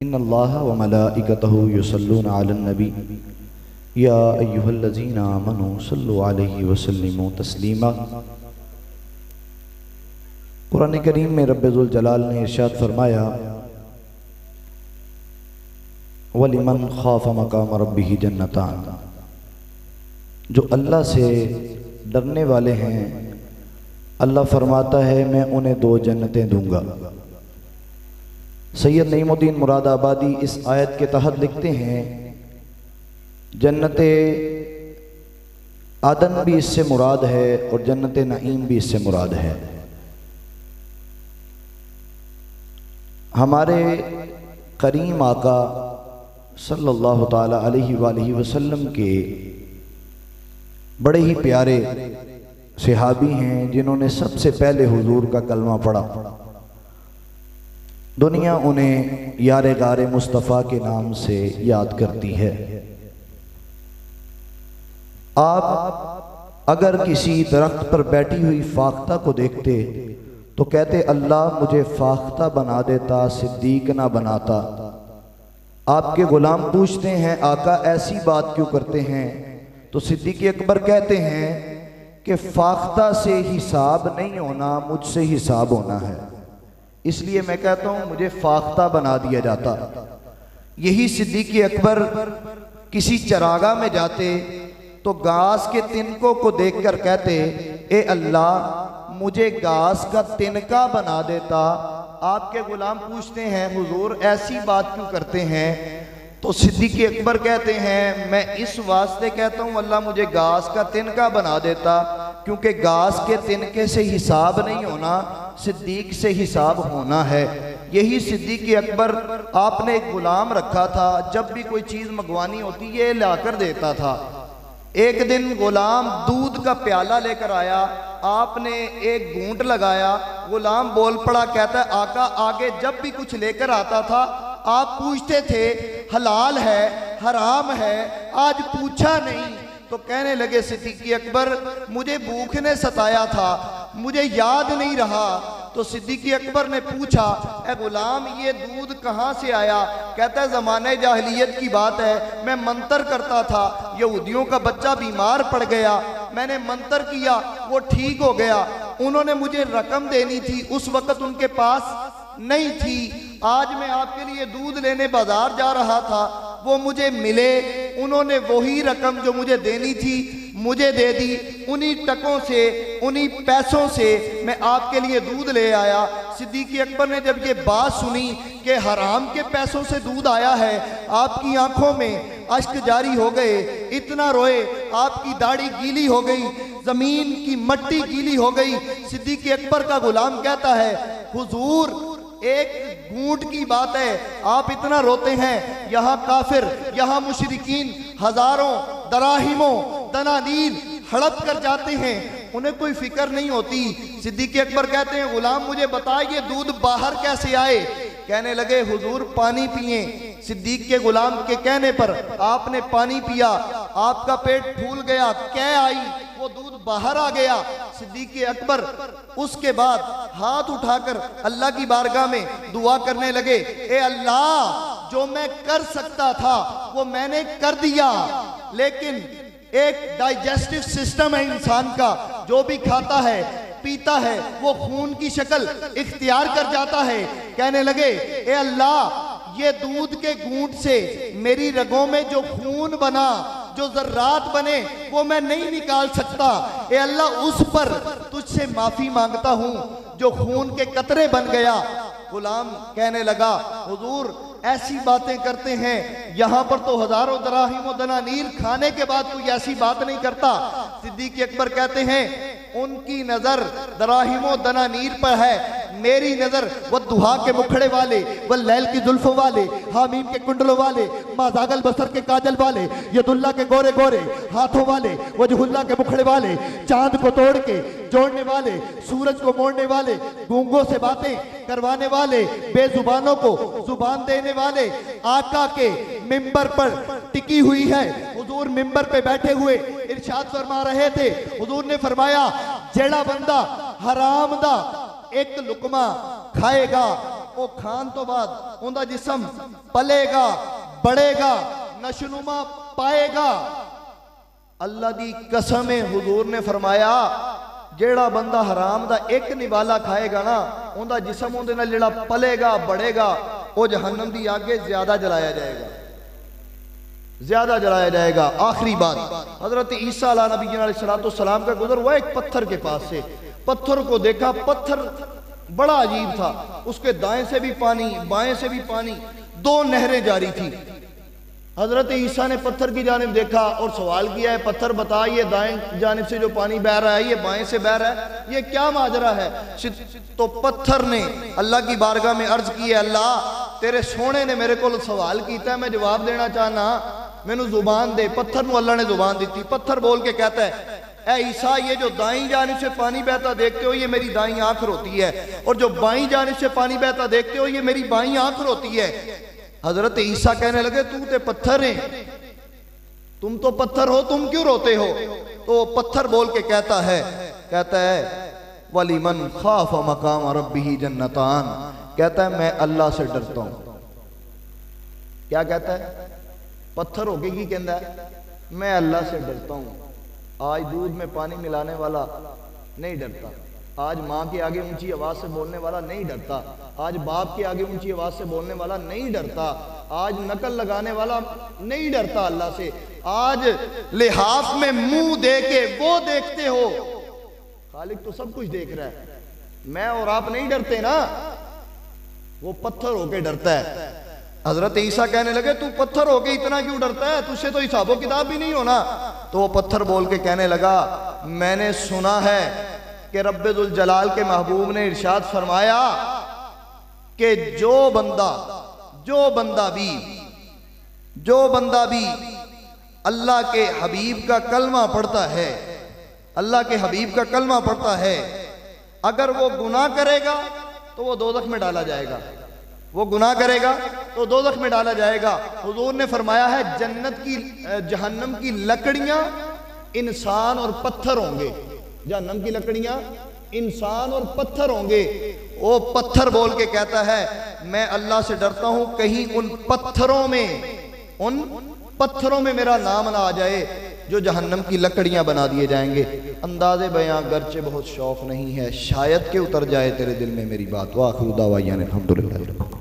इन्नल्लाह व मलाइकतहु युसल्लूना अलन नबी या अय्युहल्लज़ीना आमनू सल्लु अलैहि व सल्लिमू तस्लीमा। कुरान करीम में रब्बुल जलाल ने इरशाद फरमाया, वलिमन खाफ़ मक़ाम रब्बिही जन्नतान, जो अल्लाह से डरने वाले हैं अल्लाह फरमाता है मैं उन्हें दो जन्नतें दूंगा। सैयद नईमुद्दीन मुरादाबादी इस आयत के तहत लिखते हैं, जन्नत आदन भी इससे मुराद है और जन्नत नईम भी इससे मुराद है। हमारे करीम आका सल्लल्लाहु ताला अलैहि वसल्लम के बड़े ही प्यारे सहाबी हैं जिन्होंने सबसे पहले हुजूर का कलमा पढ़ा। दुनिया उन्हें यारे गारे मुस्तफ़ा के नाम से याद करती है। आप अगर किसी दरख्त पर बैठी हुई फाख्ता को देखते तो कहते अल्लाह मुझे फाख्ता बना देता, सिद्दीक ना बनाता। आपके गुलाम पूछते हैं आका ऐसी बात क्यों करते हैं, तो सिद्दीक अकबर कहते हैं कि फाख्ता से हिसाब नहीं होना, मुझसे हिसाब होना है, इसलिए मैं कहता हूं मुझे फाख्ता बना दिया जाता। यही सिद्दीक अकबर किसी चरागा में जाते तो घास के तिनकों को देखकर कहते ए अल्लाह मुझे घास का तिनका बना देता। आपके गुलाम पूछते हैं हुजूर ऐसी बात क्यों करते हैं, तो सिद्दीक अकबर कहते हैं मैं इस वास्ते कहता हूं अल्लाह मुझे घास का तिनका बना देता, क्योंकि घास के तिनके से हिसाब नहीं होना, सिद्दीक से हिसाब होना है। यही सिद्दीक अकबर आपने एक गुलाम रखा था, जब भी कोई चीज़ मंगवानी होती ये लाकर देता था। एक दिन गुलाम दूध का प्याला लेकर आया, आपने एक घूंट लगाया, गुलाम बोल पड़ा, कहता है आका आगे जब भी कुछ लेकर आता था आप पूछते थे हलाल है हराम है, आज पूछा नहीं। तो कहने लगे सिद्दीक अकबर मुझे भूख ने सताया था, मुझे याद नहीं रहा। तो सिद्दीक अकबर ने पूछा ए गुलाम ये दूध कहाँ से आया, कहता है ज़माने जाहिलियत की बात है, मैं मंतर करता था, यहूदियों का बच्चा बीमार पड़ गया, मैंने मंतर किया वो ठीक हो गया, उन्होंने मुझे रकम देनी थी, उस वक़्त उनके पास नहीं थी। आज मैं आपके लिए दूध लेने बाजार जा रहा था, वो मुझे मिले, उन्होंने वही रकम जो मुझे देनी थी मुझे दे दी, उन्हीं टकों से उन्हीं पैसों से मैं आपके लिए दूध ले आया। सिद्दीक अकबर ने जब ये बात सुनी कि हराम के पैसों से दूध आया है, आपकी आंखों में अश्क जारी हो गए, इतना रोए, आपकी दाढ़ी गीली हो गई, जमीन की मट्टी गीली हो गई। सिद्दीक अकबर का गुलाम कहता है हुजूर एक घूंट की बात है आप इतना रोते हैं, यहाँ काफिर यहाँ मुशरिकीन हजारों दराहिमों दनानीर हड़प कर जाते हैं, उन्हें कोई फिक्र नहीं होती। सिद्दीक अकबर कहते हैं गुलाम मुझे बताइए दूध बाहर कैसे आए। कहने लगे हुजूर पानी पिए। सिद्दीक के गुलाम के कहने पर आपने पानी पिया, आपका पेट फूल गया, कै आई, वो दूध बाहर आ गया। सिद्दीक अकबर उसके बाद हाथ उठाकर अल्लाह की बारगाह में दुआ करने लगे, ए अल्लाह जो मैं कर सकता था वो मैंने कर दिया, लेकिन एक डाइजेस्टिव सिस्टम है इंसान का, जो भी खाता है पीता है वो खून की शक्ल इख्तियार कर जाता है। कहने लगे ए अल्लाह ये दूध के घूंट से मेरी रगों में जो खून बना, जो जर्रात बने वो मैं नहीं निकाल सकता, ए अल्लाह उस पर तुझसे माफी मांगता हूं जो खून के कतरे बन गया। गुलाम कहने लगा हुजूर ऐसी बातें करते हैं, यहाँ पर तो हजारों दराहिम दनानीर खाने के बाद कोई ऐसी बात नहीं करता। सिद्दीक अकबर कहते हैं उनकी नजर दराहिमो दनानीर पर है, मेरी नजर वह दुहा के मुखड़े वाले, वह लैल की जुल्फों वाले, हामीम के कुंडलों वाले, माजागल बसर के काजल वाले, यदुल्ला के गोरे गोरे हाथों वाले, वजहुल्ला के मुखड़े वाले, चांद को तोड़ के जोड़ने वाले, सूरज को मोड़ने वाले, गूंगों से बातें करवाने वाले, बेजुबानों को जुबान देने वाले, आका के मिंबर पर टिकी हुई है। हुजूर मिंबर पे बैठे हुए इरशाद फरमा रहे थे, हुजूर ने फरमाया जेड़ा बंदा हराम दा एक लुकमा खाएगा वो खान तो बाद उनका जिस्म पलेगा, बढ़ेगा, नशनुमा पाएगा। अल्लाह दी कसम है, हुजूर ने फरमाया जेड़ा बंदा हराम दा एक निवाला खाएगा ना, उनका जिस्म उनदे नाल जेड़ा पलेगा, बढ़ेगा, वो जहन्नम दी आगे ज्यादा जलाया जाएगा, ज्यादा जलाया जाएगा। आखिरी बात, हजरत ईसा अला नबी अलैहिस्सलाम का गुजर हुआ एक पत्थर के पास से। पत्थर को देखा, पत्थर बड़ा अजीब था, उसके दाएं से भी पानी, बाएं से भी पानी, दो नहरें जारी थी। हजरत ईसा ने पत्थर की जानिब देखा और सवाल किया है, पत्थर बता, ये दाएं जानिब से जो पानी बह रहा है, ये बाएं से बह रहा है, ये क्या माजरा है? तो पत्थर ने अल्लाह की बारगाह में अर्ज की है, अल्लाह तेरे सोने ने मेरे को सवाल किया, मैं जवाब देना चाहना, मैनू जुबान दे। पत्थर को अल्लाह ने जुबान दी। पत्थर बोल के कहता है, ए ईसा, ये जो दाईं जानिब से पानी बहता देखते हो, ये मेरी दाईं आंख रोती है, और जो बाईं जानिब से पानी बहता देखते हो, ये मेरी बाईं आंख रोती है। हजरत ईसा कहने लगे, तू तो पत्थर है, तुम तो पत्थर हो, तुम क्यों रोते हो? तो पत्थर बोल के कहता है वलीमन खाफ मकाम रब्बिही जन्नतान, कहता है मैं अल्लाह से डरता हूं। क्या कहता है? पत्थर होके की कहता है, मैं अल्लाह से डरता हूं। आज दूध में पानी मिलाने वाला नहीं डरता, आज माँ के आगे ऊंची आवाज से बोलने वाला नहीं डरता, आज बाप के आगे ऊंची आवाज से बोलने वाला नहीं डरता, आज नकल लगाने वाला नहीं डरता अल्लाह से। आज लिहाफ में मुंह दे के वो देखते हो, खालिक तो सब कुछ देख रहा है, मैं और आप नहीं डरते ना, वो पत्थर होके डरता है। हजरत ईसा कहने लगे, तू पत्थर होके इतना क्यों डरता है? तुझसे तो हिसाबो किताब भी नहीं होना। तो वो पत्थर बोल के कहने लगा, मैंने सुना है कि रब्बुल जलाल के महबूब ने इरशाद फरमाया कि जो बंदा भी अल्लाह के हबीब का कलमा पढ़ता है, अल्लाह के हबीब का कलमा पढ़ता है, अगर वो गुनाह करेगा तो वो दोज़ख में डाला जाएगा, वो गुनाह करेगा तो दोज़ख में डाला जाएगा। हुजूर ने फरमाया है, जहन्नम की लकड़ियां इंसान और पत्थर होंगे, जहन्नम की लकड़ियां इंसान और पत्थर होंगे। वो पत्थर बोल के कहता है, मैं अल्लाह से डरता हूं कहीं उन पत्थरों में मेरा नाम ना आ जाए जो जहन्नम की लकड़ियां बना दिए जाएंगे। अंदाज़े बयां गर्चे बहुत शौक नहीं है, शायद के उतर जाए तेरे दिल में मेरी बात। वाखिरु दावायान अल्हम्दुलिल्लाह।